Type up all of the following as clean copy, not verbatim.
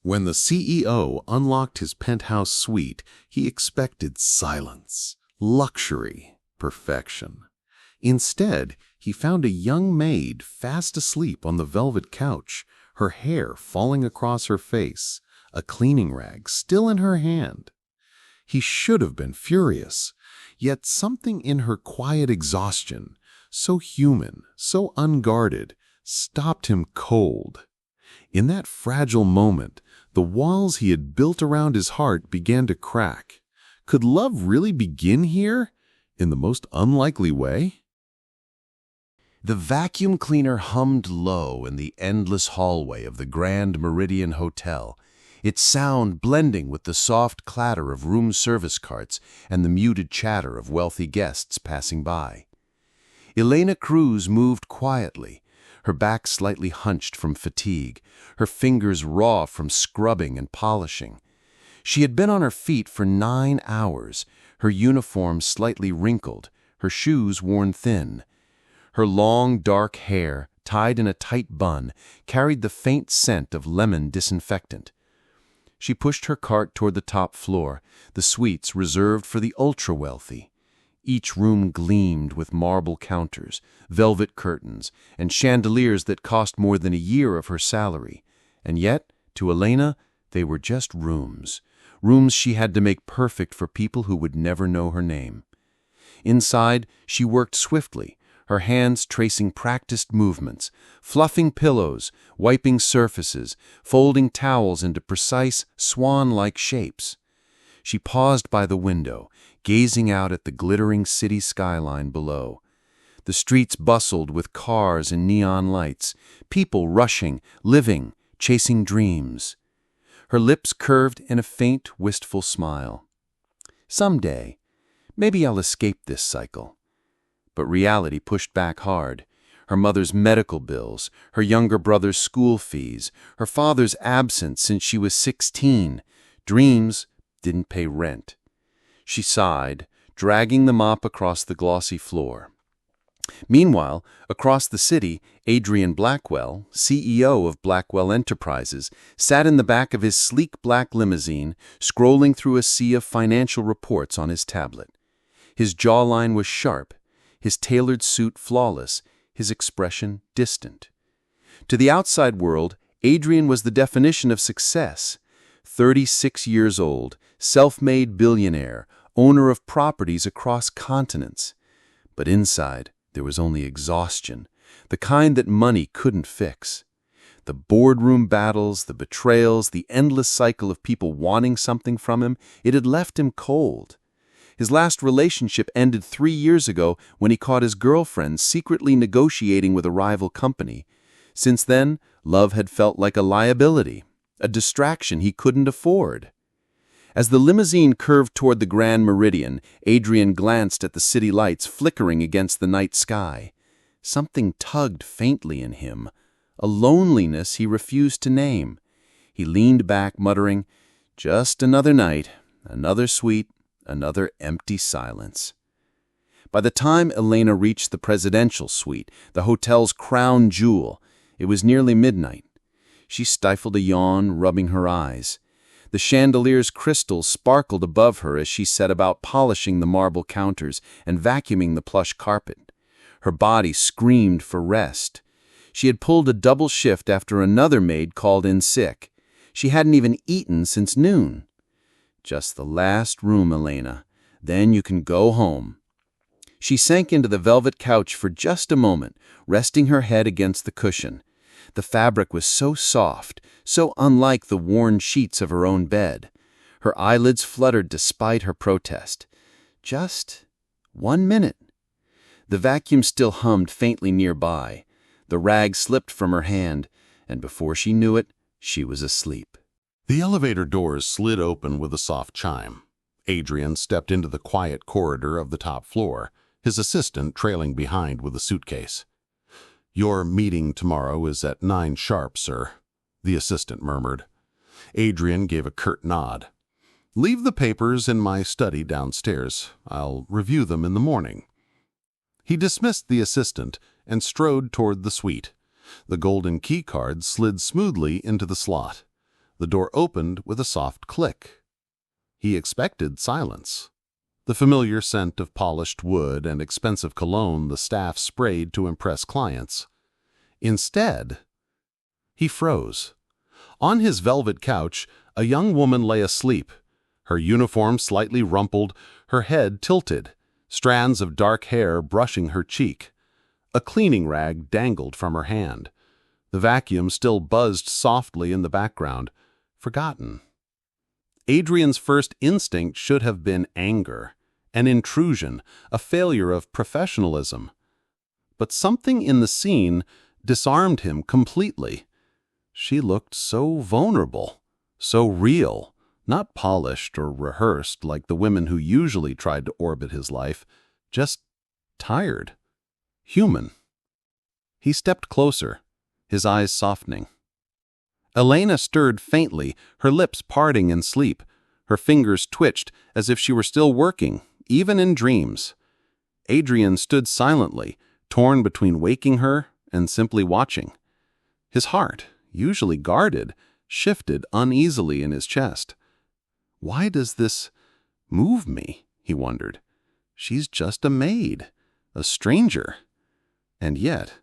When the CEO unlocked his penthouse suite, he expected silence, luxury, perfection. Instead, he found a young maid fast asleep on the velvet couch, her hair falling across her face, a cleaning rag still in her hand. He should have been furious, yet something in her quiet exhaustion, so human, so unguarded, stopped him cold. In that fragile moment, the walls he had built around his heart began to crack. Could love really begin here, in the most unlikely way? The vacuum cleaner hummed low in the endless hallway of the Grand Meridian Hotel, its sound blending with the soft clatter of room service carts and the muted chatter of wealthy guests passing by. Elena Cruz moved quietly, her back slightly hunched from fatigue, her fingers raw from scrubbing and polishing. She had been on her feet for 9 hours, her uniform slightly wrinkled, her shoes worn thin. Her long, dark hair, tied in a tight bun, carried the faint scent of lemon disinfectant. She pushed her cart toward the top floor, the suites reserved for the ultra-wealthy. Each room gleamed with marble counters, velvet curtains, and chandeliers that cost more than a year of her salary. And yet, to Elena, they were just rooms. Rooms she had to make perfect for people who would never know her name. Inside, she worked swiftly, her hands tracing practiced movements, fluffing pillows, wiping surfaces, folding towels into precise, swan-like shapes. She paused by the window, gazing out at the glittering city skyline below. The streets bustled with cars and neon lights, people rushing, living, chasing dreams. Her lips curved in a faint, wistful smile. Someday, maybe I'll escape this cycle. But reality pushed back hard. Her mother's medical bills, her younger brother's school fees, her father's absence since she was 16. Dreams didn't pay rent. She sighed, dragging the mop across the glossy floor. Meanwhile, across the city, Adrian Blackwell, CEO of Blackwell Enterprises, sat in the back of his sleek black limousine, scrolling through a sea of financial reports on his tablet. His jawline was sharp, his tailored suit flawless, his expression distant. To the outside world, Adrian was the definition of success. 36 years old, self-made billionaire, owner of properties across continents. But inside, there was only exhaustion, the kind that money couldn't fix. The boardroom battles, the betrayals, the endless cycle of people wanting something from him, it had left him cold. His last relationship ended 3 years ago when he caught his girlfriend secretly negotiating with a rival company. Since then, love had felt like a liability, a distraction he couldn't afford. As the limousine curved toward the Grand Meridian, Adrian glanced at the city lights flickering against the night sky. Something tugged faintly in him, a loneliness he refused to name. He leaned back, muttering, "Just another night, another suite, another empty silence." By the time Elena reached the presidential suite, the hotel's crown jewel, it was nearly midnight. She stifled a yawn, rubbing her eyes. The chandelier's crystals sparkled above her as she set about polishing the marble counters and vacuuming the plush carpet. Her body screamed for rest. She had pulled a double shift after another maid called in sick. She hadn't even eaten since noon. "Just the last room, Elena. Then you can go home." She sank into the velvet couch for just a moment, resting her head against the cushion. The fabric was so soft, so unlike the worn sheets of her own bed. Her eyelids fluttered despite her protest. Just 1 minute. The vacuum still hummed faintly nearby. The rag slipped from her hand, and before she knew it, she was asleep. The elevator doors slid open with a soft chime. Adrian stepped into the quiet corridor of the top floor, his assistant trailing behind with a suitcase. "Your meeting tomorrow is at 9 sharp, sir," the assistant murmured. Adrian gave a curt nod. "Leave the papers in my study downstairs. I'll review them in the morning." He dismissed the assistant and strode toward the suite. The golden key card slid smoothly into the slot. The door opened with a soft click. He expected silence. The familiar scent of polished wood and expensive cologne the staff sprayed to impress clients. Instead, he froze. On his velvet couch, a young woman lay asleep, her uniform slightly rumpled, her head tilted, strands of dark hair brushing her cheek. A cleaning rag dangled from her hand. The vacuum still buzzed softly in the background, forgotten. Adrian's first instinct should have been anger, an intrusion, a failure of professionalism. But something in the scene disarmed him completely. She looked so vulnerable, so real, not polished or rehearsed like the women who usually tried to orbit his life, just tired, human. He stepped closer, his eyes softening. Elena stirred faintly, her lips parting in sleep. Her fingers twitched as if she were still working, even in dreams. Adrian stood silently, torn between waking her and simply watching. His heart, usually guarded, shifted uneasily in his chest. Why does this move me? He wondered. She's just a maid, a stranger. And yet,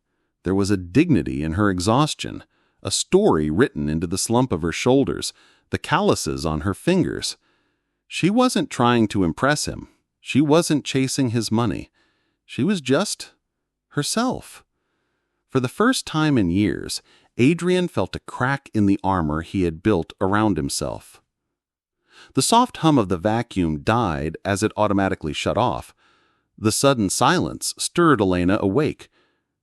there was a dignity in her exhaustion, a story written into the slump of her shoulders, the calluses on her fingers. She wasn't trying to impress him. She wasn't chasing his money. She was just herself. For the first time in years, Adrian felt a crack in the armor he had built around himself. The soft hum of the vacuum died as it automatically shut off. The sudden silence stirred Elena awake.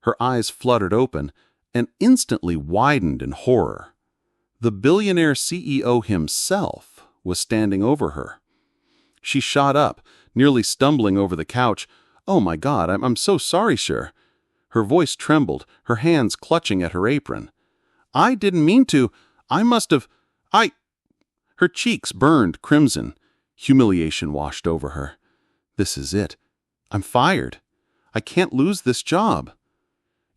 Her eyes fluttered open and instantly widened in horror. The billionaire CEO himself was standing over her. She shot up, nearly stumbling over the couch. "Oh my God, I'm so sorry, sir." Her voice trembled, her hands clutching at her apron. "I didn't mean to. I must have... Her cheeks burned crimson. Humiliation washed over her. "This is it. I'm fired. I can't lose this job."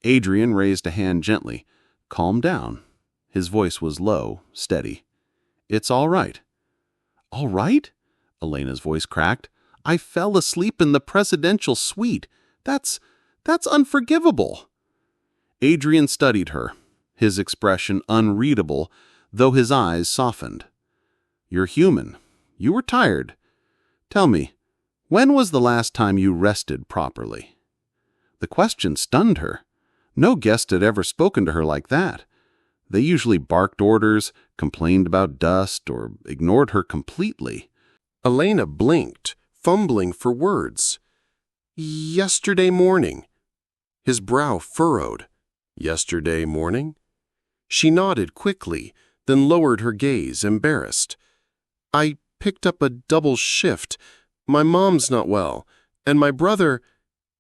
Adrian raised a hand gently. "Calm down." His voice was low, steady. "It's all right." "All right?" Elena's voice cracked. "I fell asleep in the presidential suite. That's unforgivable." Adrian studied her, his expression unreadable, though his eyes softened. "You're human. You were tired. Tell me, when was the last time you rested properly?" The question stunned her. No guest had ever spoken to her like that. They usually barked orders, complained about dust, or ignored her completely. Elena blinked, fumbling for words. "Yesterday morning." His brow furrowed. "Yesterday morning?" She nodded quickly, then lowered her gaze, embarrassed. "I picked up a double shift. My mom's not well, and my brother—"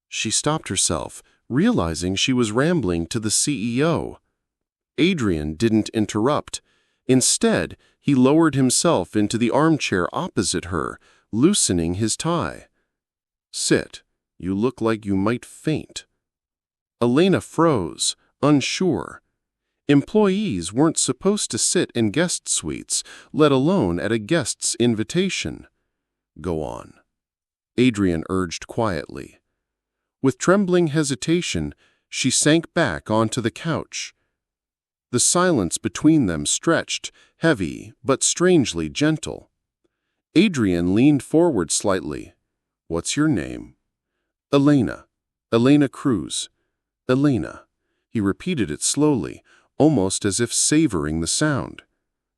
She stopped herself, realizing she was rambling to the CEO. Adrian didn't interrupt. Instead, he lowered himself into the armchair opposite her, loosening his tie. "Sit. You look like you might faint." Elena froze, unsure. Employees weren't supposed to sit in guest suites, let alone at a guest's invitation. "Go on," Adrian urged quietly. With trembling hesitation, she sank back onto the couch. The silence between them stretched, heavy but strangely gentle. Adrian leaned forward slightly. "What's your name?" "Elena. Elena Cruz. Elena." He repeated it slowly, almost as if savoring the sound.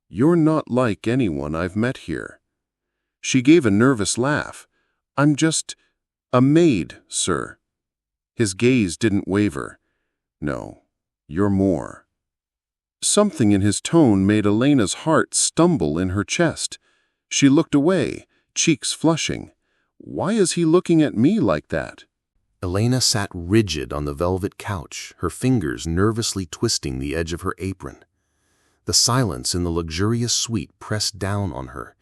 "You're not like anyone I've met here." She gave a nervous laugh. "I'm just a maid, sir." His gaze didn't waver. "No, you're more." Something in his tone made Elena's heart stumble in her chest. She looked away, cheeks flushing. "Why is he looking at me like that?" Elena sat rigid on the velvet couch, her fingers nervously twisting the edge of her apron. The silence in the luxurious suite pressed down on her.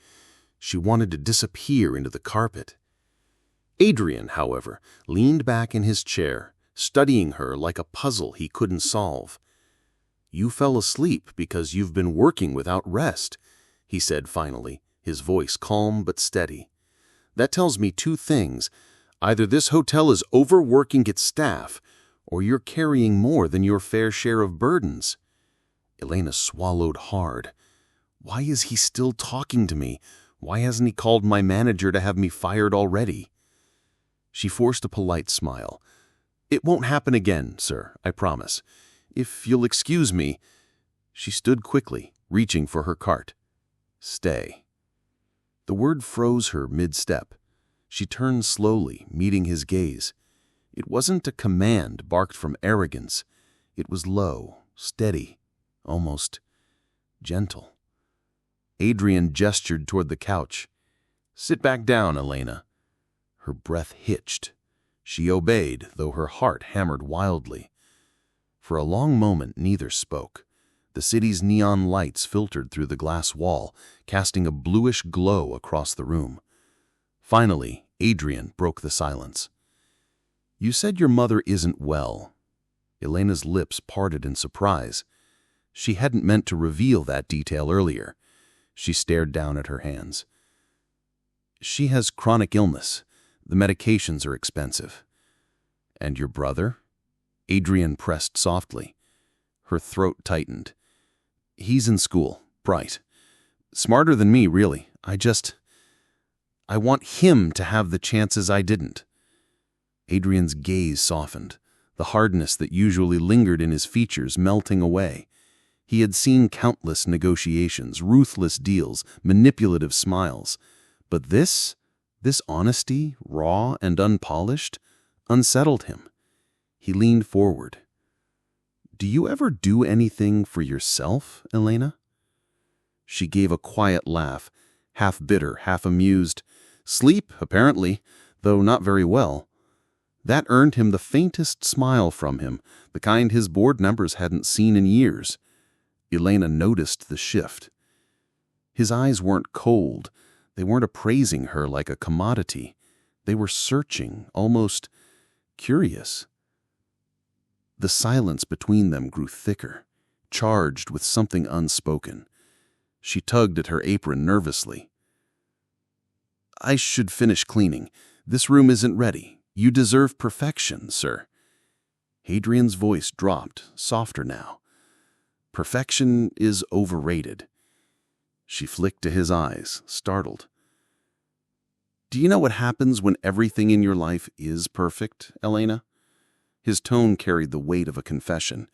She wanted to disappear into the carpet. Adrian, however, leaned back in his chair, studying her like a puzzle he couldn't solve. "You fell asleep because you've been working without rest," he said finally, his voice calm but steady. "That tells me two things. Either this hotel is overworking its staff, or you're carrying more than your fair share of burdens." Elena swallowed hard. Why is he still talking to me? Why hasn't he called my manager to have me fired already? She forced a polite smile. "It won't happen again, sir, I promise. If you'll excuse me." She stood quickly, reaching for her cart. "Stay." The word froze her mid-step. She turned slowly, meeting his gaze. It wasn't a command barked from arrogance. It was low, steady, almost gentle. Adrian gestured toward the couch. "Sit back down, Elena." Her breath hitched. She obeyed, though her heart hammered wildly. For a long moment, neither spoke. The city's neon lights filtered through the glass wall, casting a bluish glow across the room. Finally, Adrian broke the silence. "You said your mother isn't well." Elena's lips parted in surprise. She hadn't meant to reveal that detail earlier. She stared down at her hands. "She has chronic illness. The medications are expensive." "And your brother?" Adrian pressed softly. Her throat tightened. "He's in school, bright. Smarter than me, really. I want him to have the chances I didn't." Adrian's gaze softened, the hardness that usually lingered in his features melting away. He had seen countless negotiations, ruthless deals, manipulative smiles. But this honesty, raw and unpolished, unsettled him. He leaned forward. "Do you ever do anything for yourself, Elena?" She gave a quiet laugh, half bitter, half amused. "Sleep, apparently, though not very well." That earned him the faintest smile from him, the kind his board members hadn't seen in years. Elena noticed the shift. His eyes weren't cold. They weren't appraising her like a commodity. They were searching, almost curious. The silence between them grew thicker, charged with something unspoken. She tugged at her apron nervously. "I should finish cleaning. This room isn't ready. You deserve perfection, sir." Hadrian's voice dropped, softer now. "Perfection is overrated." She flicked to his eyes, startled. "Do you know what happens when everything in your life is perfect, Elena?" His tone carried the weight of a confession.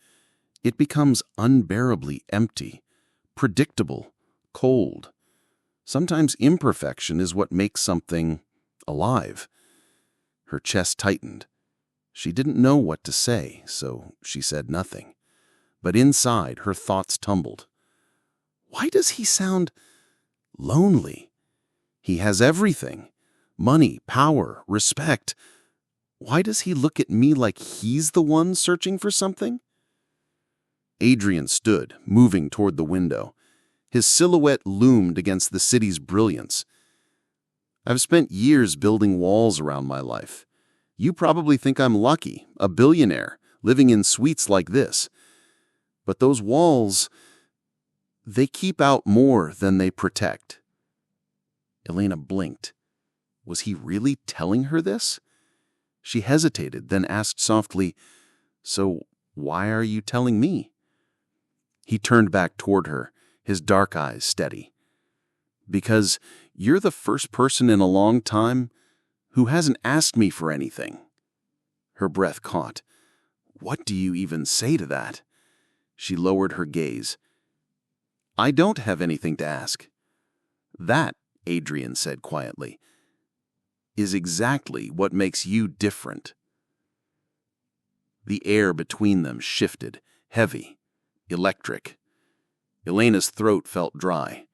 "It becomes unbearably empty, predictable, cold. Sometimes imperfection is what makes something alive." Her chest tightened. She didn't know what to say, so she said nothing. But inside, her thoughts tumbled. Why does he sound lonely? He has everything. Money, power, respect. Why does he look at me like he's the one searching for something? Adrian stood, moving toward the window. His silhouette loomed against the city's brilliance. "I've spent years building walls around my life. You probably think I'm lucky, a billionaire, living in suites like this. But those walls, they keep out more than they protect." Elena blinked. Was he really telling her this? She hesitated, then asked softly, "So why are you telling me?" He turned back toward her, his dark eyes steady. "Because you're the first person in a long time who hasn't asked me for anything." Her breath caught. What do you even say to that? She lowered her gaze. "I don't have anything to ask." "That," Adrian said quietly, "is exactly what makes you different." The air between them shifted, heavy, electric. Elena's throat felt dry.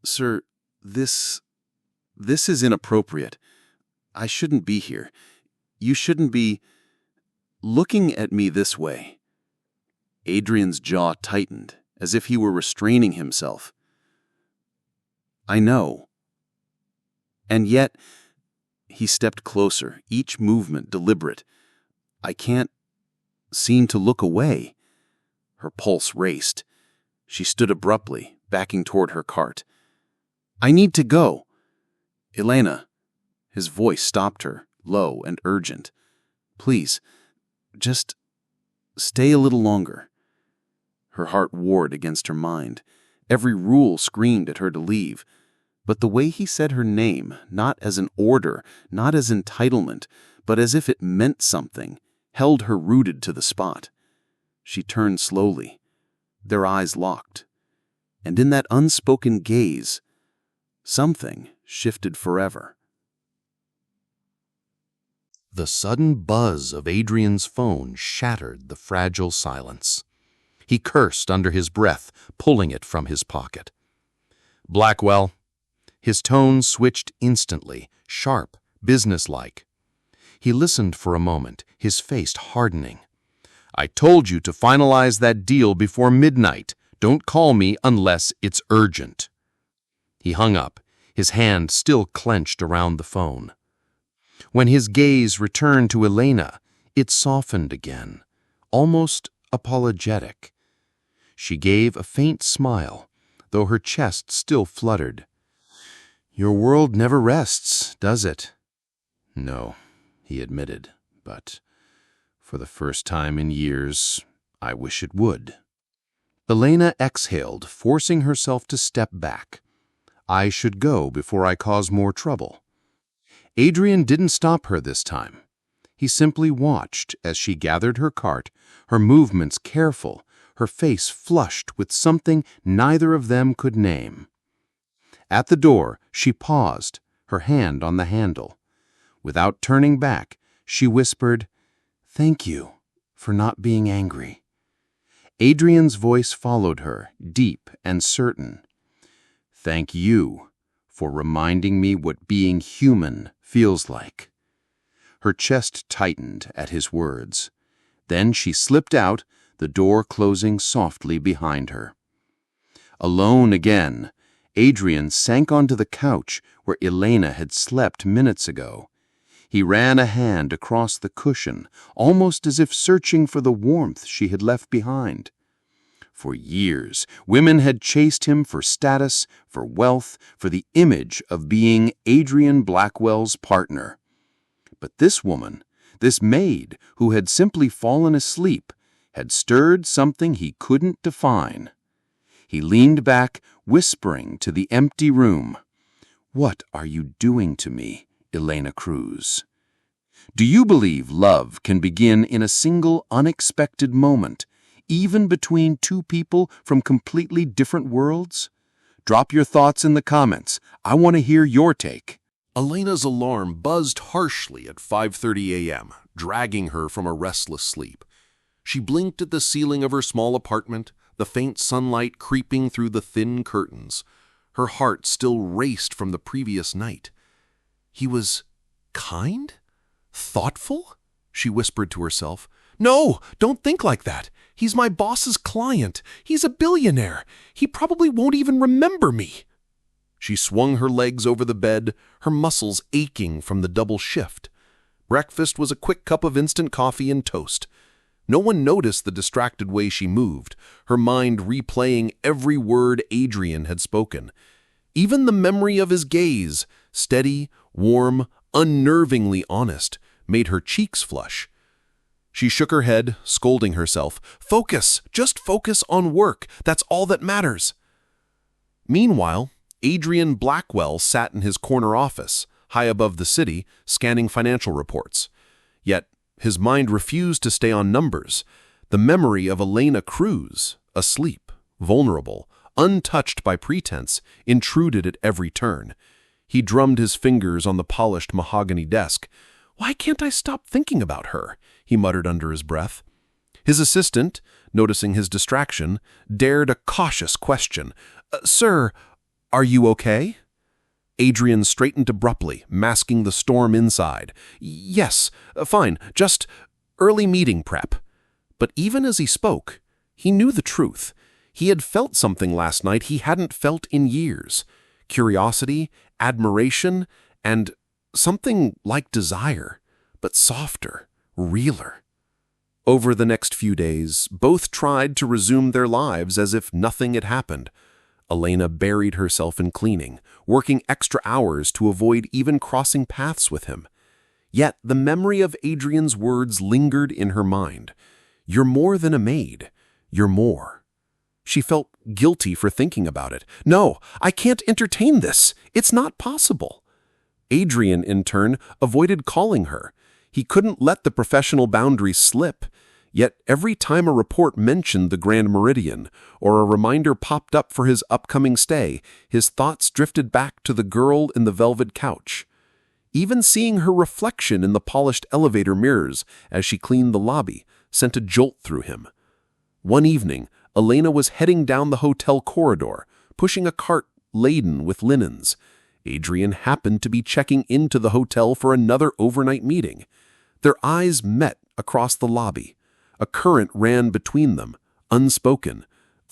"Sir, this is inappropriate. I shouldn't be here. You shouldn't be looking at me this way." Adrian's jaw tightened, as if he were restraining himself. "I know." And yet, he stepped closer, each movement deliberate. "I can't seem to look away." Her pulse raced. She stood abruptly, backing toward her cart. "I need to go." "Elena." His voice stopped her, low and urgent. "Please, just stay a little longer." Her heart warred against her mind. Every rule screamed at her to leave. But the way he said her name, not as an order, not as entitlement, but as if it meant something, held her rooted to the spot. She turned slowly. Their eyes locked. And in that unspoken gaze, something shifted forever. The sudden buzz of Adrian's phone shattered the fragile silence. He cursed under his breath, pulling it from his pocket. "Blackwell." His tone switched instantly, sharp, businesslike. He listened for a moment, his face hardening. "I told you to finalize that deal before midnight. Don't call me unless it's urgent." He hung up, his hand still clenched around the phone. When his gaze returned to Elena, it softened again, almost apologetic. She gave a faint smile, though her chest still fluttered. "Your world never rests, does it?" "No," he admitted, "but for the first time in years, I wish it would." Elena exhaled, forcing herself to step back. "I should go before I cause more trouble." Adrian didn't stop her this time. He simply watched as she gathered her cart, her movements careful, her face flushed with something neither of them could name. At the door, she paused, her hand on the handle. Without turning back, she whispered, "Thank you for not being angry." Adrian's voice followed her, deep and certain. "Thank you for reminding me what being human feels like." Her chest tightened at his words. Then she slipped out, the door closing softly behind her. Alone again, Adrian sank onto the couch where Elena had slept minutes ago. He ran a hand across the cushion, almost as if searching for the warmth she had left behind. For years, women had chased him for status, for wealth, for the image of being Adrian Blackwell's partner. But this woman, this maid who had simply fallen asleep, had stirred something he couldn't define. He leaned back, whispering to the empty room, "What are you doing to me, Elena Cruz? Do you believe love can begin in a single unexpected moment, even between two people from completely different worlds? Drop your thoughts in the comments. I want to hear your take." Elena's alarm buzzed harshly at 5:30 a.m., dragging her from a restless sleep. She blinked at the ceiling of her small apartment, the faint sunlight creeping through the thin curtains. Her heart still raced from the previous night. "He was kind? Thoughtful?" she whispered to herself. "No, don't think like that. He's my boss's client. He's a billionaire. He probably won't even remember me." She swung her legs over the bed, her muscles aching from the double shift. Breakfast was a quick cup of instant coffee and toast. No one noticed the distracted way she moved, her mind replaying every word Adrian had spoken. Even the memory of his gaze, steady, warm, unnervingly honest, made her cheeks flush. She shook her head, scolding herself. "Focus! Just focus on work. That's all that matters." Meanwhile, Adrian Blackwell sat in his corner office, high above the city, scanning financial reports. Yet his mind refused to stay on numbers. The memory of Elena Cruz, asleep, vulnerable, untouched by pretense, intruded at every turn. He drummed his fingers on the polished mahogany desk. "Why can't I stop thinking about her?" he muttered under his breath. His assistant, noticing his distraction, dared a cautious question. "Sir, are you okay?" Adrian straightened abruptly, masking the storm inside. "Yes, fine, just early meeting prep." But even as he spoke, he knew the truth. He had felt something last night he hadn't felt in years. Curiosity, admiration, and something like desire, but softer, realer. Over the next few days, both tried to resume their lives as if nothing had happened. Elena buried herself in cleaning, working extra hours to avoid even crossing paths with him. Yet the memory of Adrian's words lingered in her mind. "You're more than a maid. You're more." She felt guilty for thinking about it. "No, I can't entertain this. It's not possible." Adrian, in turn, avoided calling her. He couldn't let the professional boundaries slip. Yet every time a report mentioned the Grand Meridian or a reminder popped up for his upcoming stay, his thoughts drifted back to the girl in the velvet couch. Even seeing her reflection in the polished elevator mirrors as she cleaned the lobby sent a jolt through him. One evening, Elena was heading down the hotel corridor, pushing a cart laden with linens. Adrian happened to be checking into the hotel for another overnight meeting. Their eyes met across the lobby. A current ran between them, unspoken,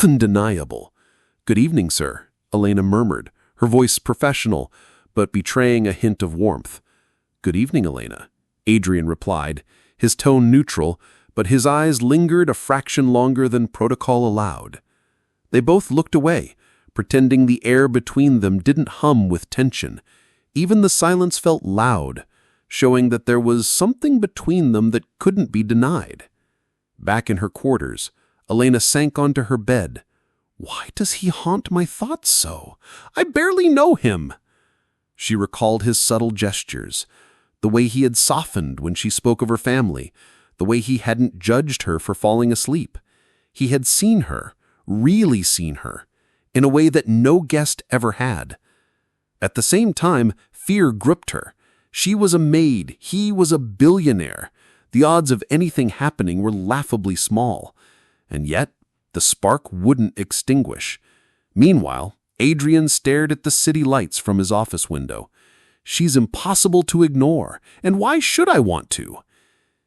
undeniable. "Good evening, sir," Elena murmured, her voice professional, but betraying a hint of warmth. "Good evening, Elena," Adrian replied, his tone neutral, but his eyes lingered a fraction longer than protocol allowed. They both looked away, pretending the air between them didn't hum with tension. Even the silence felt loud, showing that there was something between them that couldn't be denied. Back in her quarters, Elena sank onto her bed. "Why does he haunt my thoughts so? I barely know him." She recalled his subtle gestures, the way he had softened when she spoke of her family, the way he hadn't judged her for falling asleep. He had seen her, really seen her, in a way that no guest ever had. At the same time, fear gripped her. She was a maid, he was a billionaire. The odds of anything happening were laughably small. And yet, the spark wouldn't extinguish. Meanwhile, Adrian stared at the city lights from his office window. "She's impossible to ignore, and why should I want to?"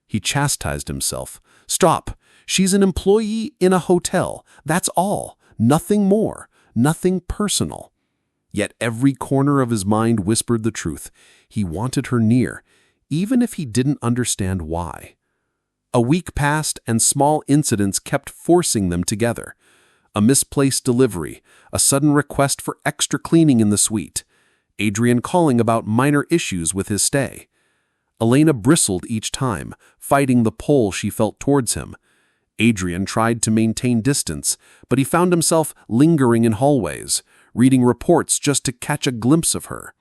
He chastised himself. "Stop. She's an employee in a hotel. That's all. Nothing more. Nothing personal." Yet every corner of his mind whispered the truth. He wanted her near, even if he didn't understand why. A week passed and small incidents kept forcing them together. A misplaced delivery, a sudden request for extra cleaning in the suite, Adrian calling about minor issues with his stay. Elena bristled each time, fighting the pull she felt towards him. Adrian tried to maintain distance, but he found himself lingering in hallways, reading reports just to catch a glimpse of her.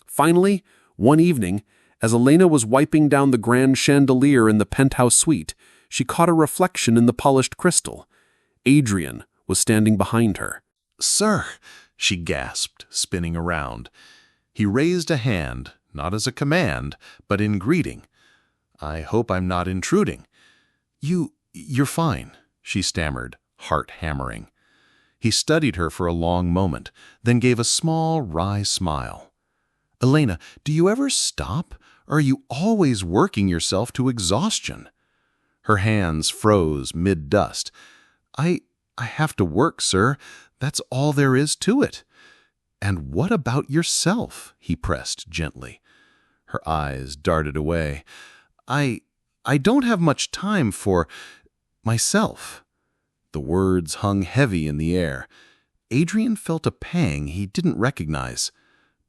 Finally, one evening, as Elena was wiping down the grand chandelier in the penthouse suite, she caught a reflection in the polished crystal. Adrian was standing behind her. "Sir," she gasped, spinning around. He raised a hand, not as a command, but in greeting. "I hope I'm not intruding." You're fine," she stammered, heart hammering. He studied her for a long moment, then gave a small, wry smile. "Elena, do you ever stop? Or are you always working yourself to exhaustion?" Her hands froze mid-dust. I have to work, sir. That's all there is to it." "And what about yourself?" he pressed gently. Her eyes darted away. I don't have much time for myself." The words hung heavy in the air. Adrian felt a pang he didn't recognize.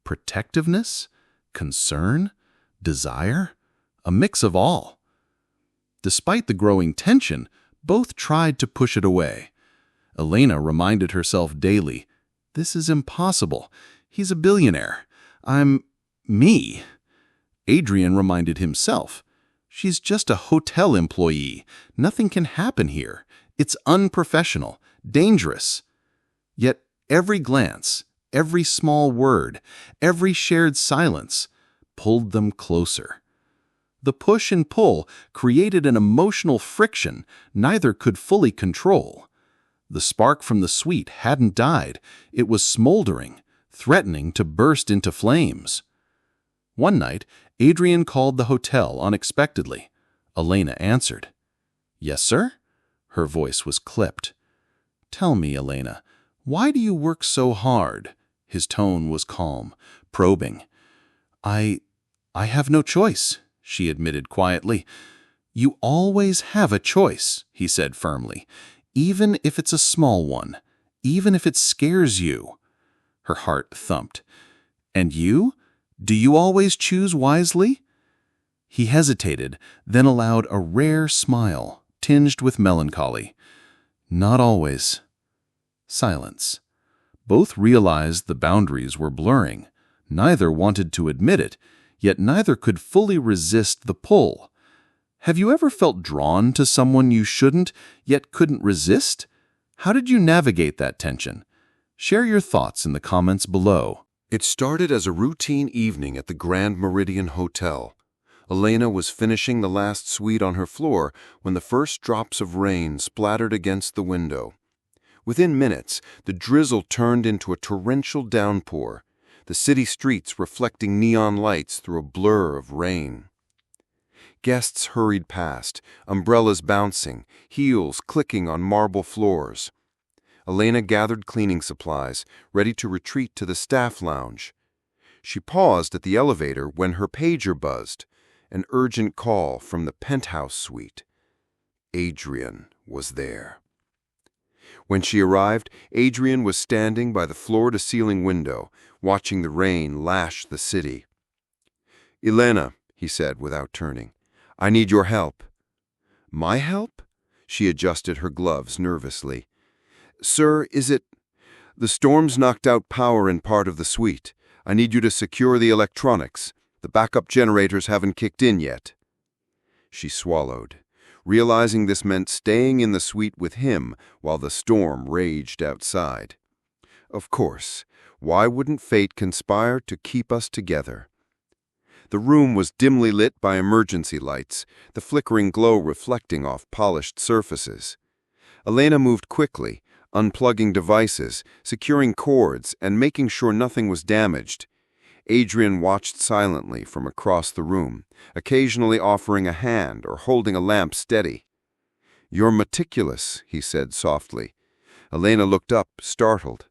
Protectiveness? Concern? Desire? A mix of all. Despite the growing tension, both tried to push it away. Elena reminded herself daily, "This is impossible. He's a billionaire. I'm me." Adrian reminded himself, "She's just a hotel employee. Nothing can happen here. It's unprofessional, dangerous." Yet every glance, every small word, every shared silence pulled them closer. The push and pull created an emotional friction neither could fully control. The spark from the suite hadn't died. It was smoldering, threatening to burst into flames. One night, Adrian called the hotel unexpectedly. Elena answered. "Yes, sir?" Her voice was clipped. "Tell me, Elena, why do you work so hard?" His tone was calm, probing. I have no choice," she admitted quietly. You always have a choice, he said firmly, even if it's a small one, even if it scares you. Her heart thumped. And you? Do you always choose wisely? He hesitated, then allowed a rare smile, tinged with melancholy. Not always. Silence. Both realized the boundaries were blurring. Neither wanted to admit it, yet neither could fully resist the pull. Have you ever felt drawn to someone you shouldn't, yet couldn't resist? How did you navigate that tension? Share your thoughts in the comments below. It started as a routine evening at the Grand Meridian Hotel. Elena was finishing the last suite on her floor when the first drops of rain splattered against the window. Within minutes, the drizzle turned into a torrential downpour, the city streets reflecting neon lights through a blur of rain. Guests hurried past, umbrellas bouncing, heels clicking on marble floors. Elena gathered cleaning supplies, ready to retreat to the staff lounge. She paused at the elevator when her pager buzzed, an urgent call from the penthouse suite. Adrian was there. When she arrived, Adrian was standing by the floor-to-ceiling window, watching the rain lash the city. "Elena," he said without turning, "I need your help." "My help?" She adjusted her gloves nervously. "Sir, is it—" "The storm's knocked out power in part of the suite. I need you to secure the electronics. The backup generators haven't kicked in yet." She swallowed, realizing this meant staying in the suite with him while the storm raged outside. Of course, why wouldn't fate conspire to keep us together? The room was dimly lit by emergency lights, the flickering glow reflecting off polished surfaces. Elena moved quickly, unplugging devices, securing cords, and making sure nothing was damaged. Adrian watched silently from across the room, occasionally offering a hand or holding a lamp steady. "You're meticulous," he said softly. Elena looked up, startled.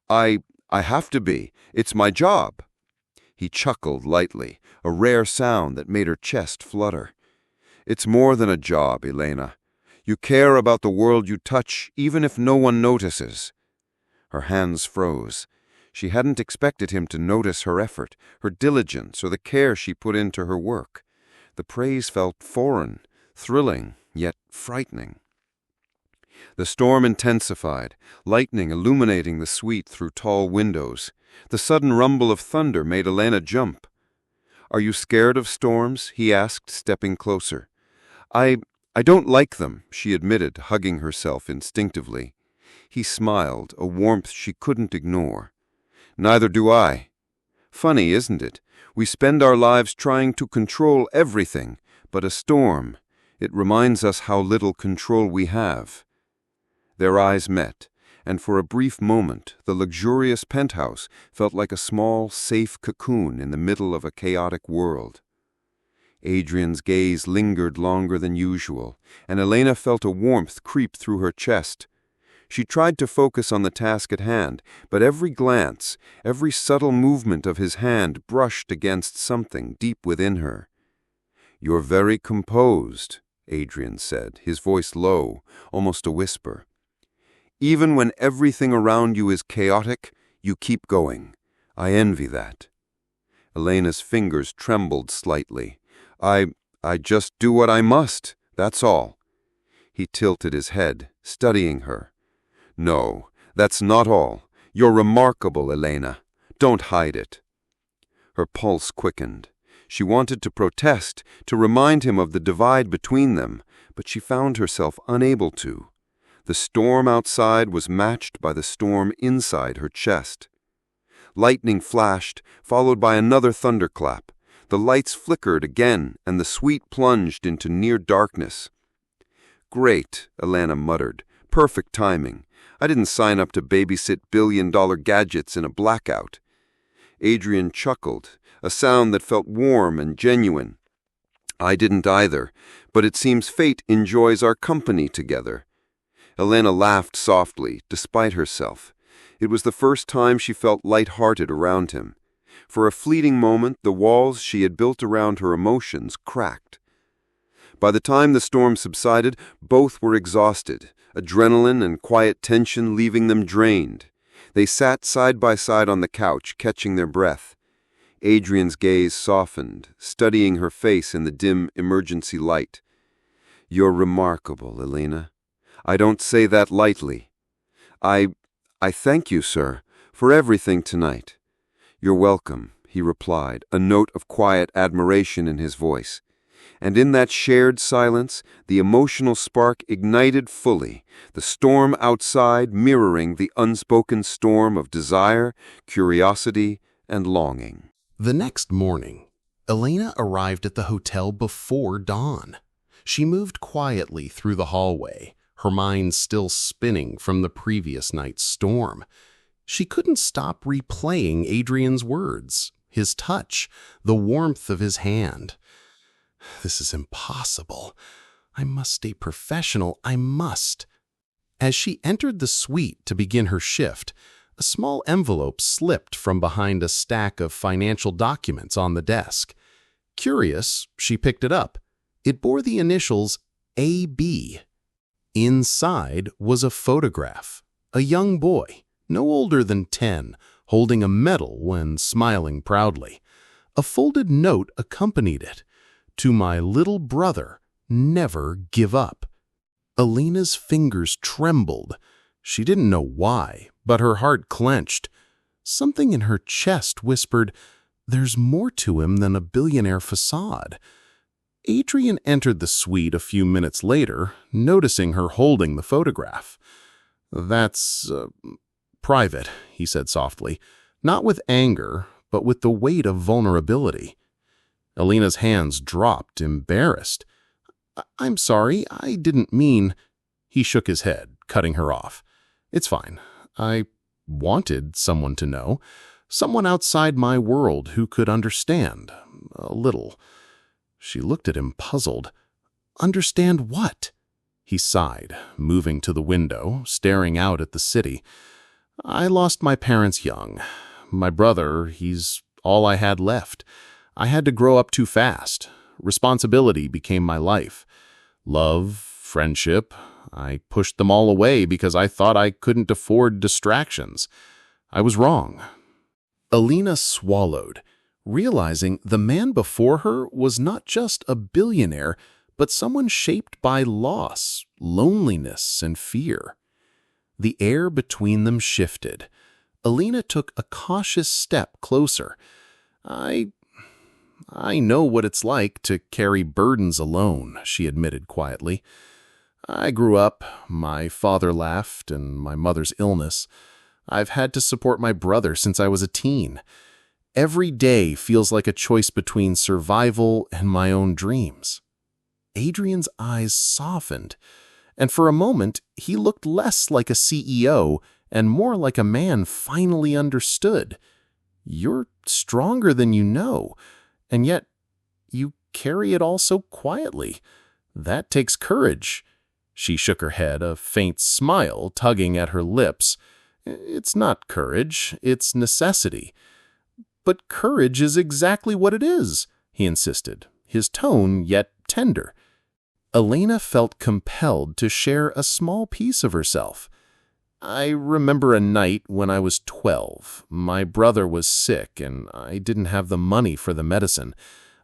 I have to be. It's my job." He chuckled lightly, a rare sound that made her chest flutter. "It's more than a job, Elena. You care about the world you touch, even if no one notices." Her hands froze. She hadn't expected him to notice her effort, her diligence, or the care she put into her work. The praise felt foreign, thrilling, yet frightening. The storm intensified, lightning illuminating the suite through tall windows. The sudden rumble of thunder made Elena jump. "Are you scared of storms?" he asked, stepping closer. I don't like them," she admitted, hugging herself instinctively. He smiled, a warmth she couldn't ignore. "Neither do I. Funny, isn't it? We spend our lives trying to control everything, but a storm, it reminds us how little control we have." Their eyes met, and for a brief moment the luxurious penthouse felt like a small, safe cocoon in the middle of a chaotic world. Adrian's gaze lingered longer than usual, and Elena felt a warmth creep through her chest. She tried to focus on the task at hand, but every glance, every subtle movement of his hand brushed against something deep within her. "You're very composed," Adrian said, his voice low, almost a whisper. "Even when everything around you is chaotic, you keep going. I envy that." Elena's fingers trembled slightly. I just do what I must, that's all." He tilted his head, studying her. "No, that's not all. You're remarkable, Elena. Don't hide it." Her pulse quickened. She wanted to protest, to remind him of the divide between them, but she found herself unable to. The storm outside was matched by the storm inside her chest. Lightning flashed, followed by another thunderclap. The lights flickered again, and the suite plunged into near darkness. "Great," Elena muttered. "Perfect timing. I didn't sign up to babysit billion-dollar gadgets in a blackout." Adrian chuckled, a sound that felt warm and genuine. "I didn't either, but it seems fate enjoys our company together." Elena laughed softly, despite herself. It was the first time she felt light-hearted around him. For a fleeting moment, the walls she had built around her emotions cracked. By the time the storm subsided, both were exhausted, adrenaline and quiet tension leaving them drained. They sat side by side on the couch, catching their breath. Adrian's gaze softened, studying her face in the dim emergency light. "You're remarkable, Elena. I don't say that lightly. I thank you, sir, for everything tonight." "You're welcome," he replied, a note of quiet admiration in his voice. And in that shared silence, the emotional spark ignited fully, the storm outside mirroring the unspoken storm of desire, curiosity, and longing. The next morning, Elena arrived at the hotel before dawn. She moved quietly through the hallway, her mind still spinning from the previous night's storm. She couldn't stop replaying Adrian's words, his touch, the warmth of his hand. This is impossible. I must stay professional. I must. As she entered the suite to begin her shift, a small envelope slipped from behind a stack of financial documents on the desk. Curious, she picked it up. It bore the initials AB. Inside was a photograph. A young boy, no older than 10, holding a medal and smiling proudly. A folded note accompanied it. "To my little brother, never give up." Elena's fingers trembled. She didn't know why, but her heart clenched. Something in her chest whispered, "There's more to him than a billionaire facade." Adrian entered the suite a few minutes later, noticing her holding the photograph. "That's private," he said softly, not with anger, but with the weight of vulnerability. Elena's hands dropped, embarrassed. "I'm sorry, I didn't mean—" He shook his head, cutting her off. "It's fine. I wanted someone to know. Someone outside my world who could understand. A little." She looked at him, puzzled. "Understand what?" He sighed, moving to the window, staring out at the city. "I lost my parents young. My brother, he's all I had left. I had to grow up too fast. Responsibility became my life. Love, friendship, I pushed them all away because I thought I couldn't afford distractions. I was wrong." Elena swallowed, realizing the man before her was not just a billionaire, but someone shaped by loss, loneliness, and fear. The air between them shifted. Elena took a cautious step closer. I know what it's like to carry burdens alone," she admitted quietly. "I grew up, my father left, and my mother's illness. I've had to support my brother since I was a teen. Every day feels like a choice between survival and my own dreams." Adrian's eyes softened, and for a moment he looked less like a CEO and more like a man finally understood. "You're stronger than you know, and yet you carry it all so quietly. That takes courage." She shook her head, a faint smile tugging at her lips. "It's not courage, it's necessity." "But courage is exactly what it is," he insisted, his tone yet tender. Elena felt compelled to share a small piece of herself. "I remember a night when I was 12. My brother was sick, and I didn't have the money for the medicine.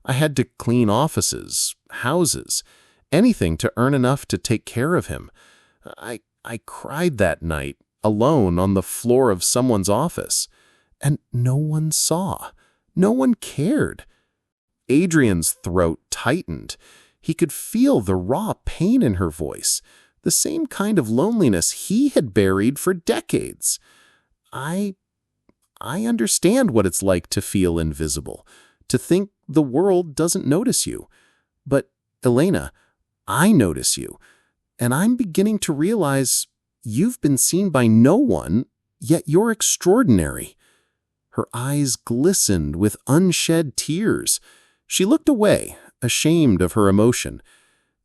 I had to clean offices, houses, anything to earn enough to take care of him. I cried that night, alone on the floor of someone's office. And no one saw. No one cared." Adrian's throat tightened. He could feel the raw pain in her voice, the same kind of loneliness he had buried for decades. I understand what it's like to feel invisible, to think the world doesn't notice you. But, Elena, I notice you, and I'm beginning to realize you've been seen by no one, yet you're extraordinary." Her eyes glistened with unshed tears. She looked away, ashamed of her emotion.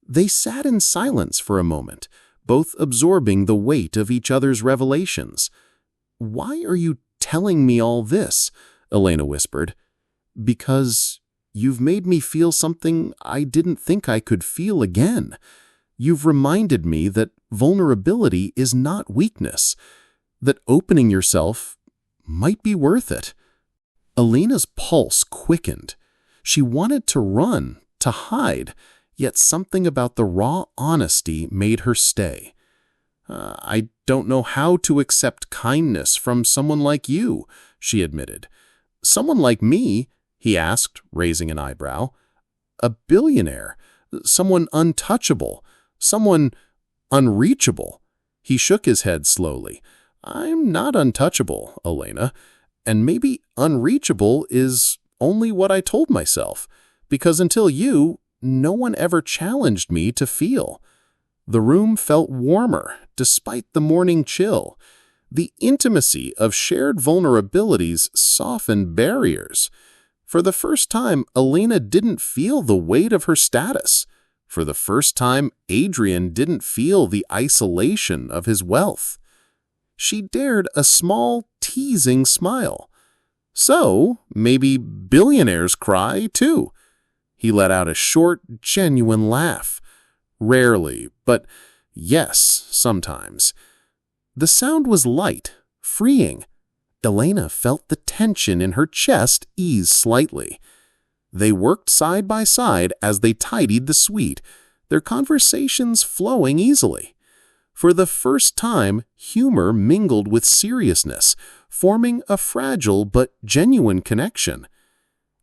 They sat in silence for a moment, both absorbing the weight of each other's revelations. "Why are you telling me all this?" Elena whispered. "Because you've made me feel something I didn't think I could feel again. You've reminded me that vulnerability is not weakness, that opening yourself might be worth it." Elena's pulse quickened. She wanted to run, to hide, yet something about the raw honesty made her stay. "I don't know how to accept kindness from someone like you," she admitted. "Someone like me?" he asked, raising an eyebrow. "A billionaire, someone untouchable, someone unreachable." He shook his head slowly. "I'm not untouchable, Elena, and maybe unreachable is only what I told myself, because until you, no one ever challenged me to feel." The room felt warmer, despite the morning chill. The intimacy of shared vulnerabilities softened barriers. For the first time, Elena didn't feel the weight of her status. For the first time, Adrian didn't feel the isolation of his wealth. She dared a small, teasing smile. "So, maybe billionaires cry, too." He let out a short, genuine laugh. "Rarely, but yes, sometimes." The sound was light, freeing. Elena felt the tension in her chest ease slightly. They worked side by side as they tidied the suite, their conversations flowing easily. For the first time, humor mingled with seriousness, forming a fragile but genuine connection.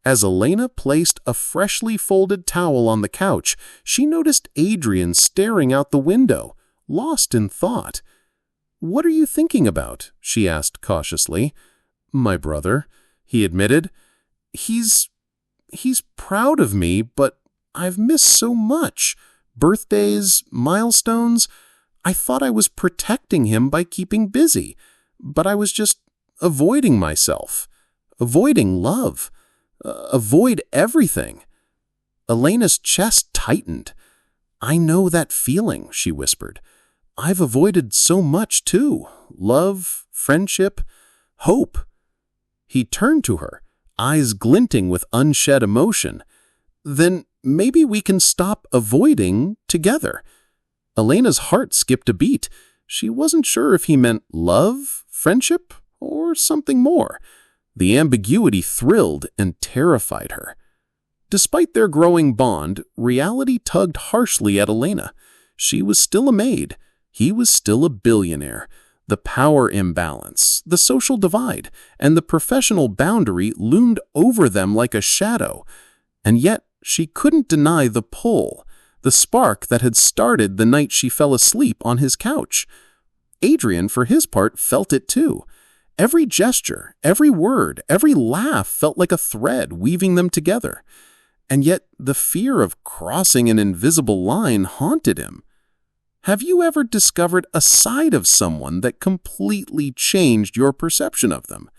As Elena placed a freshly folded towel on the couch, she noticed Adrian staring out the window, lost in thought. "What are you thinking about?" she asked cautiously. "My brother," he admitted. He's proud of me, but I've missed so much. Birthdays, milestones. I thought I was protecting him by keeping busy, but I was just avoiding myself, avoiding love, avoid everything." Elena's chest tightened. "I know that feeling," she whispered. "I've avoided so much too. Love, friendship, hope." He turned to her, eyes glinting with unshed emotion. "Then maybe we can stop avoiding together." Elena's heart skipped a beat. She wasn't sure if he meant love, friendship, or something more. The ambiguity thrilled and terrified her. Despite their growing bond, reality tugged harshly at Elena. She was still a maid. He was still a billionaire. The power imbalance, the social divide, and the professional boundary loomed over them like a shadow. And yet, she couldn't deny the pull, the spark that had started the night she fell asleep on his couch. Adrian, for his part, felt it too. Every gesture, every word, every laugh felt like a thread weaving them together. And yet, the fear of crossing an invisible line haunted him. Have you ever discovered a side of someone that completely changed your perception of them?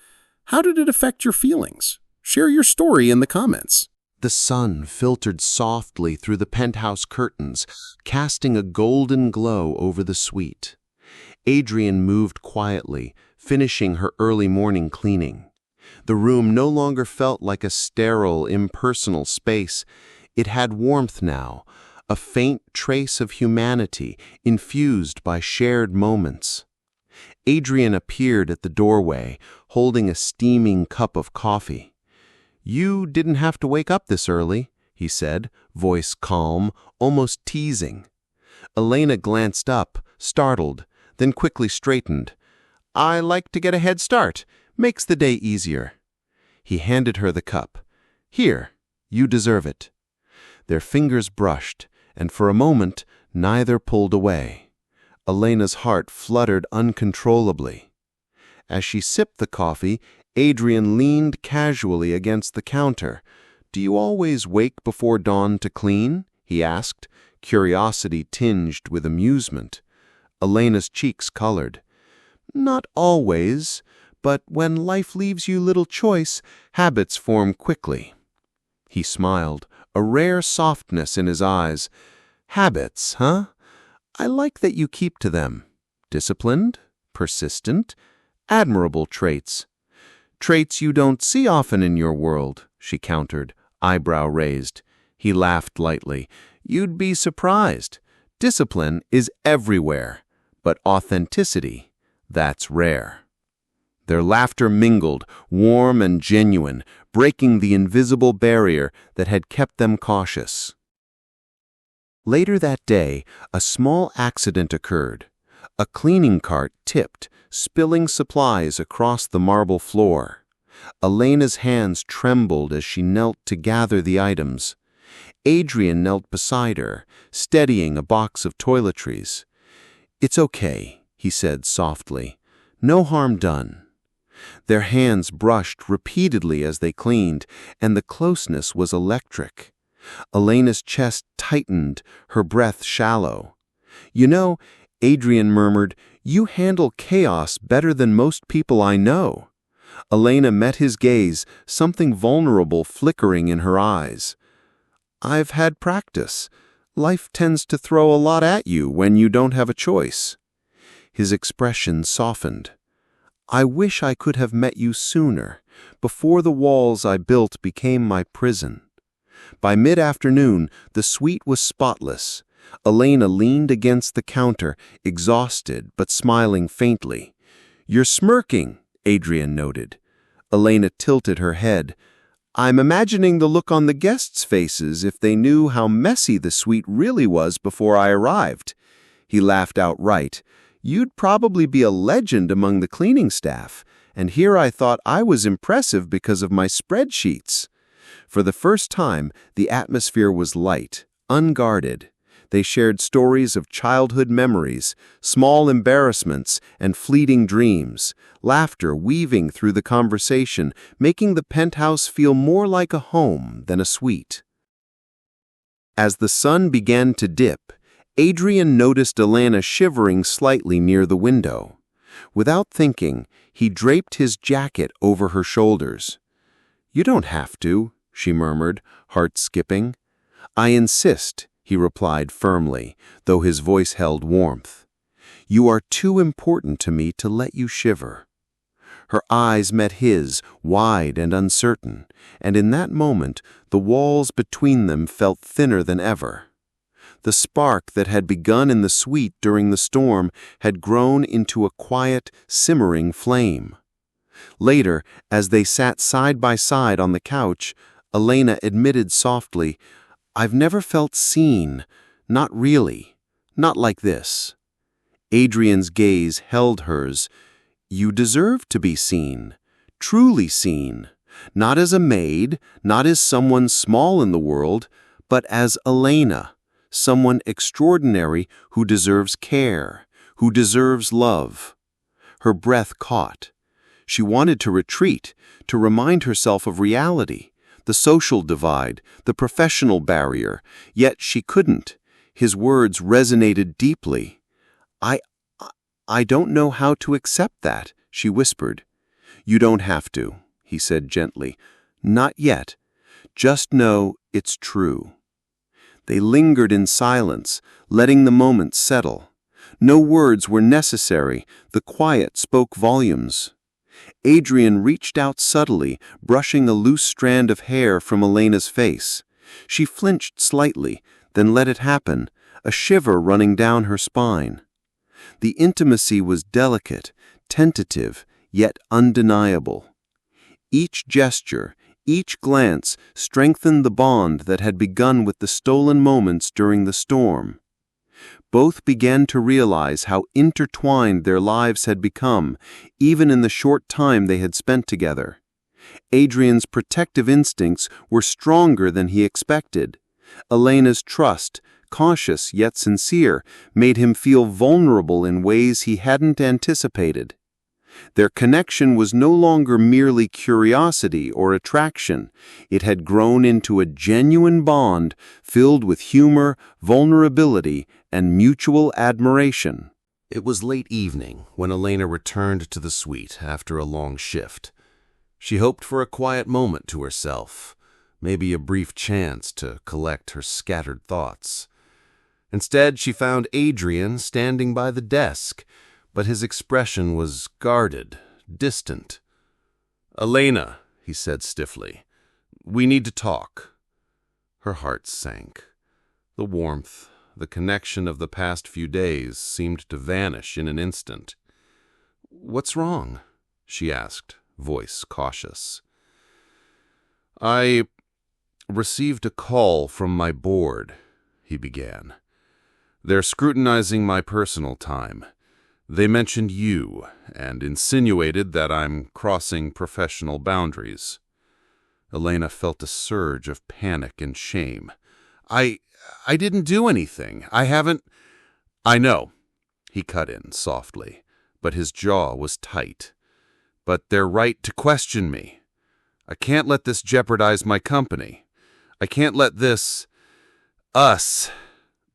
How did it affect your feelings? Share your story in the comments. The sun filtered softly through the penthouse curtains, casting a golden glow over the suite. Adrian moved quietly, finishing her early morning cleaning. The room no longer felt like a sterile, impersonal space. It had warmth now, a faint trace of humanity infused by shared moments. Adrian appeared at the doorway, holding a steaming cup of coffee. "You didn't have to wake up this early," he said, voice calm, almost teasing. Elena glanced up, startled, then quickly straightened. "I like to get a head start. Makes the day easier." He handed her the cup. "Here, you deserve it." Their fingers brushed, and for a moment, neither pulled away. Elena's heart fluttered uncontrollably. As she sipped the coffee, Adrian leaned casually against the counter. "Do you always wake before dawn to clean?" he asked, curiosity tinged with amusement. Elena's cheeks colored. "Not always, but when life leaves you little choice, habits form quickly." He smiled, a rare softness in his eyes. "Habits, huh? I like that you keep to them. Disciplined, persistent, admirable traits." "Traits you don't see often in your world," she countered, eyebrow raised. He laughed lightly. "You'd be surprised. Discipline is everywhere, but authenticity, that's rare." Their laughter mingled, warm and genuine, breaking the invisible barrier that had kept them cautious. Later that day, a small accident occurred. A cleaning cart tipped, spilling supplies across the marble floor. Elena's hands trembled as she knelt to gather the items. Adrian knelt beside her, steadying a box of toiletries. "It's okay," he said softly. "No harm done." Their hands brushed repeatedly as they cleaned, and the closeness was electric. Elena's chest tightened, her breath shallow. "You know," Adrian murmured, "you handle chaos better than most people I know." Elena met his gaze, something vulnerable flickering in her eyes. "I've had practice. Life tends to throw a lot at you when you don't have a choice." His expression softened. "I wish I could have met you sooner, before the walls I built became my prison." By mid-afternoon, the suite was spotless. Elena leaned against the counter, exhausted but smiling faintly. "You're smirking," Adrian noted. Elena tilted her head. "I'm imagining the look on the guests' faces if they knew how messy the suite really was before I arrived." He laughed outright. "You'd probably be a legend among the cleaning staff, and here I thought I was impressive because of my spreadsheets." For the first time, the atmosphere was light, unguarded. They shared stories of childhood memories, small embarrassments, and fleeting dreams, laughter weaving through the conversation, making the penthouse feel more like a home than a suite. As the sun began to dip, Adrian noticed Elena shivering slightly near the window. Without thinking, he draped his jacket over her shoulders. "You don't have to," she murmured, heart skipping. "I insist," he replied firmly, though his voice held warmth. "You are too important to me to let you shiver." Her eyes met his, wide and uncertain, and in that moment the walls between them felt thinner than ever. The spark that had begun in the suite during the storm had grown into a quiet, simmering flame. Later, as they sat side by side on the couch, Elena admitted softly, "I've never felt seen, not really, not like this." Adrian's gaze held hers. "You deserve to be seen, truly seen, not as a maid, not as someone small in the world, but as Elena, someone extraordinary who deserves care, who deserves love." Her breath caught. She wanted to retreat, to remind herself of reality, the social divide, the professional barrier, yet she couldn't. His words resonated deeply. I don't know how to accept that," she whispered. "You don't have to," he said gently. "Not yet. Just know it's true." They lingered in silence, letting the moment settle. No words were necessary. The quiet spoke volumes. Adrian reached out subtly, brushing a loose strand of hair from Elena's face. She flinched slightly, then let it happen, a shiver running down her spine. The intimacy was delicate, tentative, yet undeniable. Each gesture, each glance strengthened the bond that had begun with the stolen moments during the storm. Both began to realize how intertwined their lives had become, even in the short time they had spent together. Adrian's protective instincts were stronger than he expected. Elena's trust, cautious yet sincere, made him feel vulnerable in ways he hadn't anticipated. Their connection was no longer merely curiosity or attraction. It had grown into a genuine bond filled with humor, vulnerability, and mutual admiration. It was late evening when Elena returned to the suite after a long shift. She hoped for a quiet moment to herself, maybe a brief chance to collect her scattered thoughts. Instead, she found Adrian standing by the desk, but his expression was guarded, distant. "Elena," he said stiffly, We need to talk." Her heart sank. The warmth, the connection of the past few days seemed to vanish in an instant. "What's wrong?" she asked, voice cautious. "I received a call from my board," he began. "They're scrutinizing my personal time. They mentioned you and insinuated that I'm crossing professional boundaries." Elena felt a surge of panic and shame. I didn't do anything. I haven't—" "I know," he cut in softly, but his jaw was tight. "But they're right to question me. I can't let this jeopardize my company. I can't let us,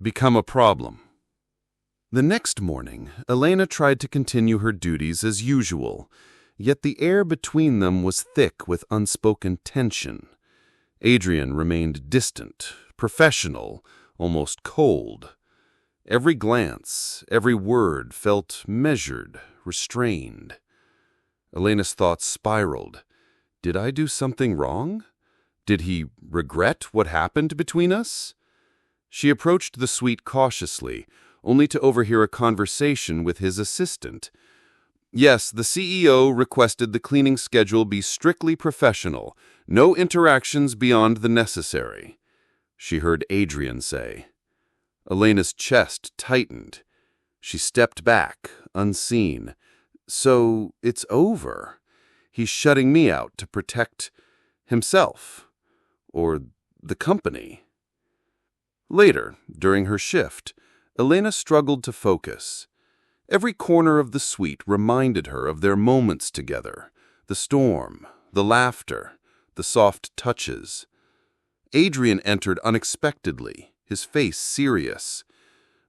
become a problem." The next morning, Elena tried to continue her duties as usual, yet the air between them was thick with unspoken tension. Adrian remained distant, professional, almost cold. Every glance, every word felt measured, restrained. Elena's thoughts spiraled. Did I do something wrong? Did he regret what happened between us? She approached the suite cautiously, only to overhear a conversation with his assistant. Yes, the CEO requested the cleaning schedule be strictly professional, no interactions beyond the necessary, she heard Adrian say. Elena's chest tightened. She stepped back, unseen. So it's over. He's shutting me out to protect himself, or the company. Later, during her shift, Elena struggled to focus. Every corner of the suite reminded her of their moments together, the storm, the laughter, the soft touches. Adrian entered unexpectedly, his face serious.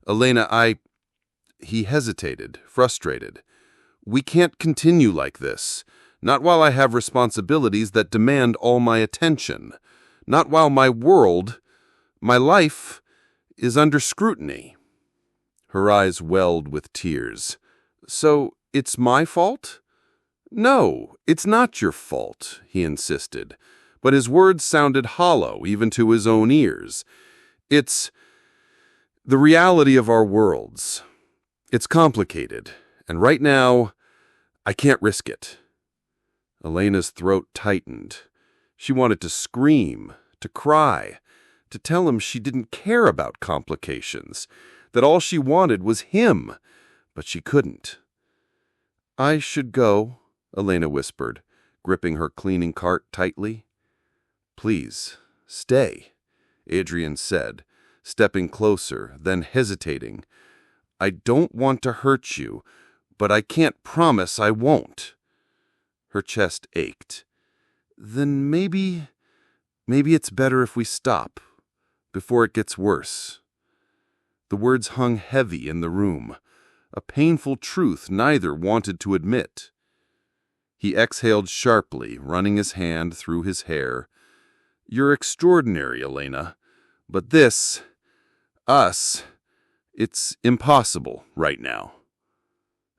"Elena, He hesitated, frustrated. "We can't continue like this. Not while I have responsibilities that demand all my attention. Not while my world, my life, is under scrutiny." Her eyes welled with tears. "So, it's my fault?" "No, it's not your fault," he insisted, but his words sounded hollow even to his own ears. "It's the reality of our worlds. It's complicated, and right now, I can't risk it." Elena's throat tightened. She wanted to scream, to cry, to tell him she didn't care about complications, that all she wanted was him, but she couldn't. "I should go," Elena whispered, gripping her cleaning cart tightly. "Please, stay," Adrian said, stepping closer, then hesitating. "I don't want to hurt you, but I can't promise I won't." Her chest ached. "Then maybe it's better if we stop, before it gets worse." The words hung heavy in the room, a painful truth neither wanted to admit. He exhaled sharply, running his hand through his hair. "You're extraordinary, Elena, but us, it's impossible right now."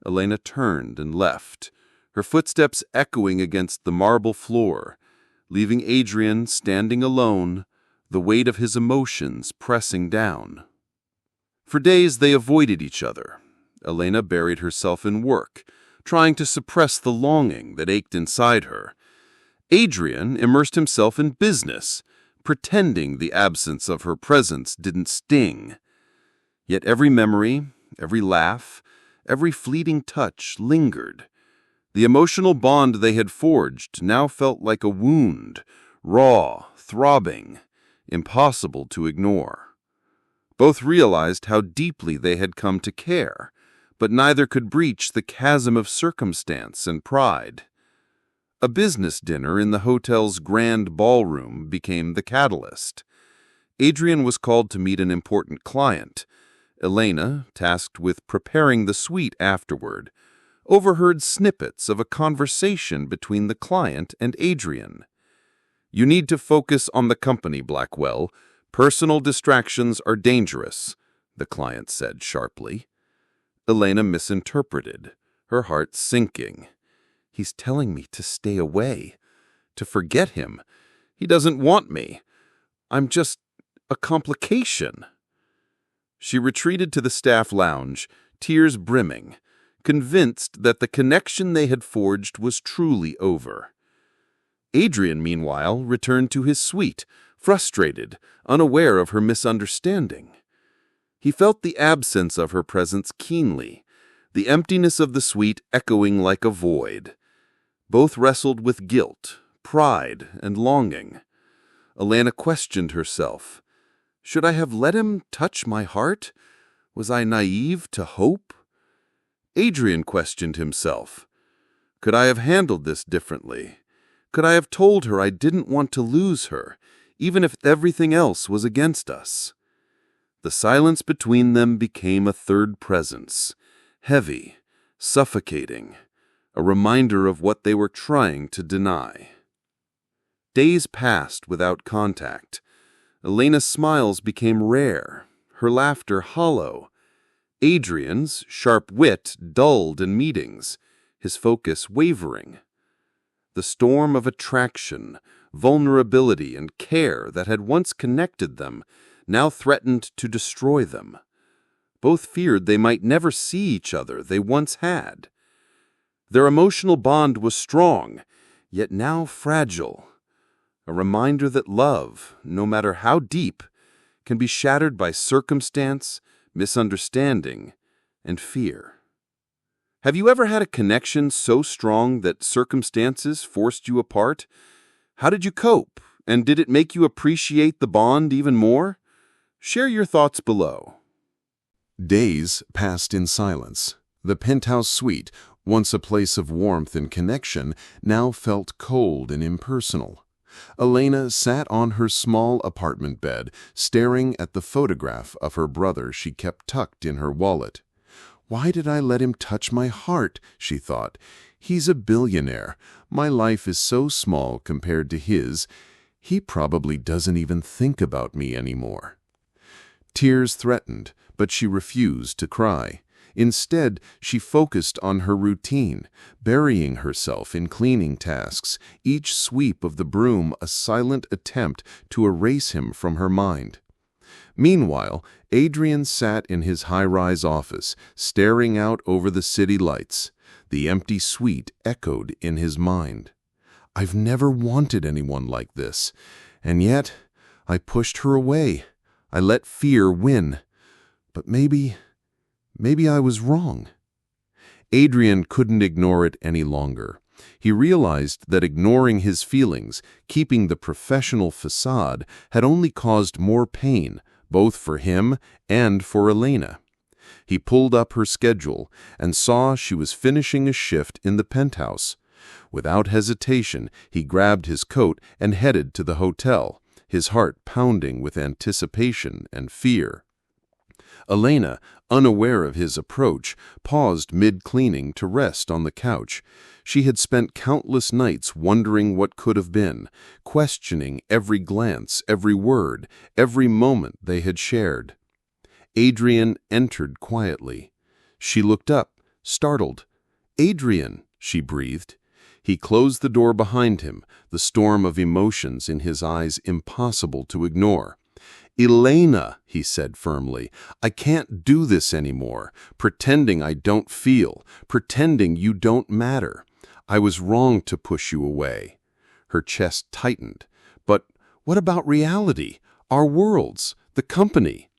Elena turned and left, her footsteps echoing against the marble floor, leaving Adrian standing alone, the weight of his emotions pressing down. For days they avoided each other. Elena buried herself in work, trying to suppress the longing that ached inside her. Adrian immersed himself in business, pretending the absence of her presence didn't sting. Yet every memory, every laugh, every fleeting touch lingered. The emotional bond they had forged now felt like a wound, raw, throbbing, impossible to ignore. Both realized how deeply they had come to care, but neither could breach the chasm of circumstance and pride. A business dinner in the hotel's grand ballroom became the catalyst. Adrian was called to meet an important client. Elena, tasked with preparing the suite afterward, overheard snippets of a conversation between the client and Adrian. "You need to focus on the company, Blackwell. Personal distractions are dangerous," the client said sharply. Elena misinterpreted, her heart sinking. He's telling me to stay away, to forget him. He doesn't want me. I'm just a complication." She retreated to the staff lounge, tears brimming, convinced that the connection they had forged was truly over. Adrian, meanwhile, returned to his suite, frustrated, unaware of her misunderstanding. He felt the absence of her presence keenly, the emptiness of the suite echoing like a void. Both wrestled with guilt, pride, and longing. Elena questioned herself. Should I have let him touch my heart? Was I naive to hope? Adrian questioned himself. Could I have handled this differently? Could I have told her I didn't want to lose her, even if everything else was against us? The silence between them became a third presence, heavy, suffocating, a reminder of what they were trying to deny. Days passed without contact. Elena's smiles became rare, her laughter hollow. Adrian's sharp wit dulled in meetings, his focus wavering. The storm of attraction, vulnerability, and care that had once connected them now threatened to destroy them. Both feared they might never see each other they once had. Their emotional bond was strong, yet now fragile. A reminder that love, no matter how deep, can be shattered by circumstance, misunderstanding, and fear. Have you ever had a connection so strong that circumstances forced you apart? How did you cope, and did it make you appreciate the bond even more? Share your thoughts below. Days passed in silence. The penthouse suite, once a place of warmth and connection, now felt cold and impersonal. Elena sat on her small apartment bed, staring at the photograph of her brother she kept tucked in her wallet. Why did I let him touch my heart, she thought. He's a billionaire. My life is so small compared to his. He probably doesn't even think about me anymore. Tears threatened, but she refused to cry. Instead, she focused on her routine, burying herself in cleaning tasks, each sweep of the broom a silent attempt to erase him from her mind. Meanwhile, Adrian sat in his high-rise office, staring out over the city lights. The empty suite echoed in his mind. I've never wanted anyone like this, and yet I pushed her away. I let fear win. But maybe I was wrong. Adrian couldn't ignore it any longer. He realized that ignoring his feelings, keeping the professional facade, had only caused more pain, both for him and for Elena. He pulled up her schedule and saw she was finishing a shift in the penthouse. Without hesitation, he grabbed his coat and headed to the hotel, his heart pounding with anticipation and fear. Elena, unaware of his approach, paused mid-cleaning to rest on the couch. She had spent countless nights wondering what could have been, questioning every glance, every word, every moment they had shared. Adrian entered quietly. She looked up, startled. "Adrian," she breathed. He closed the door behind him, the storm of emotions in his eyes impossible to ignore. "Elena," he said firmly, "I can't do this anymore, pretending I don't feel, pretending you don't matter. I was wrong to push you away." Her chest tightened. "But what about reality? Our worlds? The company?"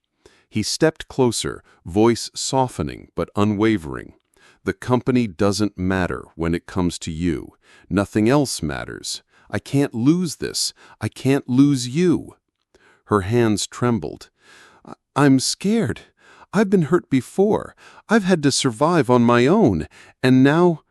He stepped closer, voice softening but unwavering. "The company doesn't matter when it comes to you. Nothing else matters. I can't lose this. I can't lose you." Her hands trembled. "I'm scared. I've been hurt before. I've had to survive on my own. And now—"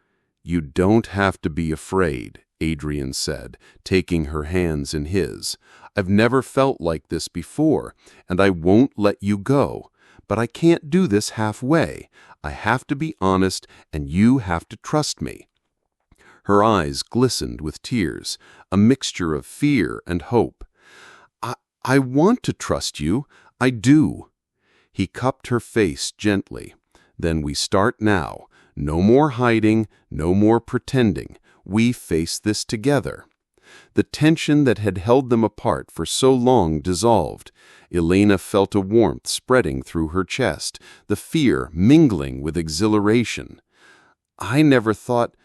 "You don't have to be afraid," Adrian said, taking her hands in his. "I've never felt like this before, and I won't let you go. But I can't do this halfway. I have to be honest, and you have to trust me." Her eyes glistened with tears, a mixture of fear and hope. I want to trust you. I do." He cupped her face gently. "Then we start now. No more hiding, no more pretending. We face this together." The tension that had held them apart for so long dissolved. Elena felt a warmth spreading through her chest, the fear mingling with exhilaration. I never thought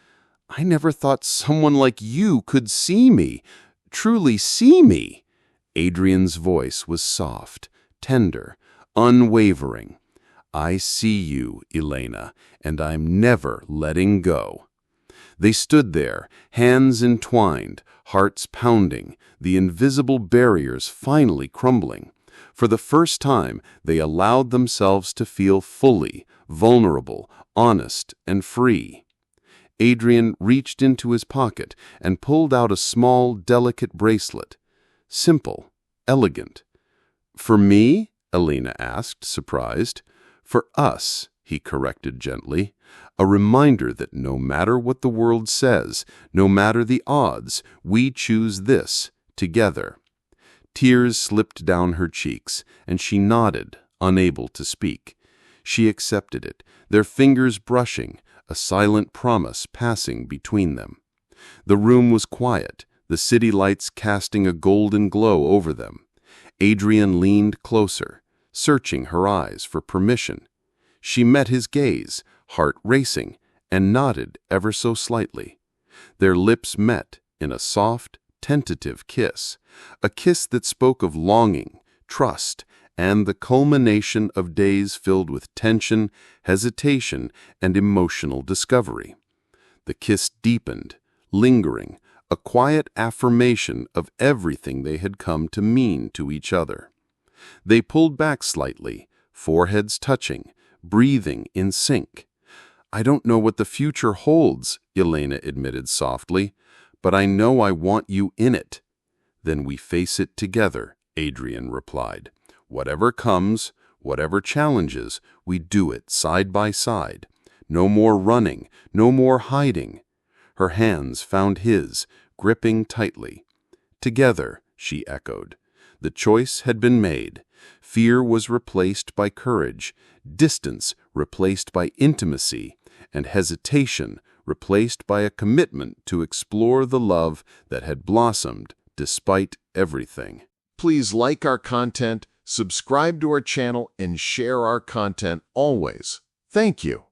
someone like you could see me, truly see me." Adrian's voice was soft, tender, unwavering. "I see you, Elena, and I'm never letting go." They stood there, hands entwined, hearts pounding, the invisible barriers finally crumbling. For the first time, they allowed themselves to feel fully, vulnerable, honest, and free. Adrian reached into his pocket and pulled out a small, delicate bracelet. Simple, elegant. "For me?" Elena asked, surprised. "For us," he corrected gently. "A reminder that no matter what the world says, no matter the odds, we choose this, together." Tears slipped down her cheeks, and she nodded, unable to speak. She accepted it, their fingers brushing, a silent promise passing between them. The room was quiet, the city lights casting a golden glow over them. Adrian leaned closer, searching her eyes for permission. She met his gaze, heart racing, and nodded ever so slightly. Their lips met in a soft, tentative kiss, a kiss that spoke of longing, trust, and the culmination of days filled with tension, hesitation, and emotional discovery. The kiss deepened, lingering, a quiet affirmation of everything they had come to mean to each other. They pulled back slightly, foreheads touching, breathing in sync. "I don't know what the future holds," Elena admitted softly, "but I know I want you in it." "Then we face it together," Adrian replied. "Whatever comes, whatever challenges, we do it side by side. No more running, no more hiding." Her hands found his, gripping tightly. "Together," she echoed. The choice had been made. Fear was replaced by courage, distance replaced by intimacy, and hesitation replaced by a commitment to explore the love that had blossomed despite everything. Please like our content, subscribe to our channel, and share our content always. Thank you.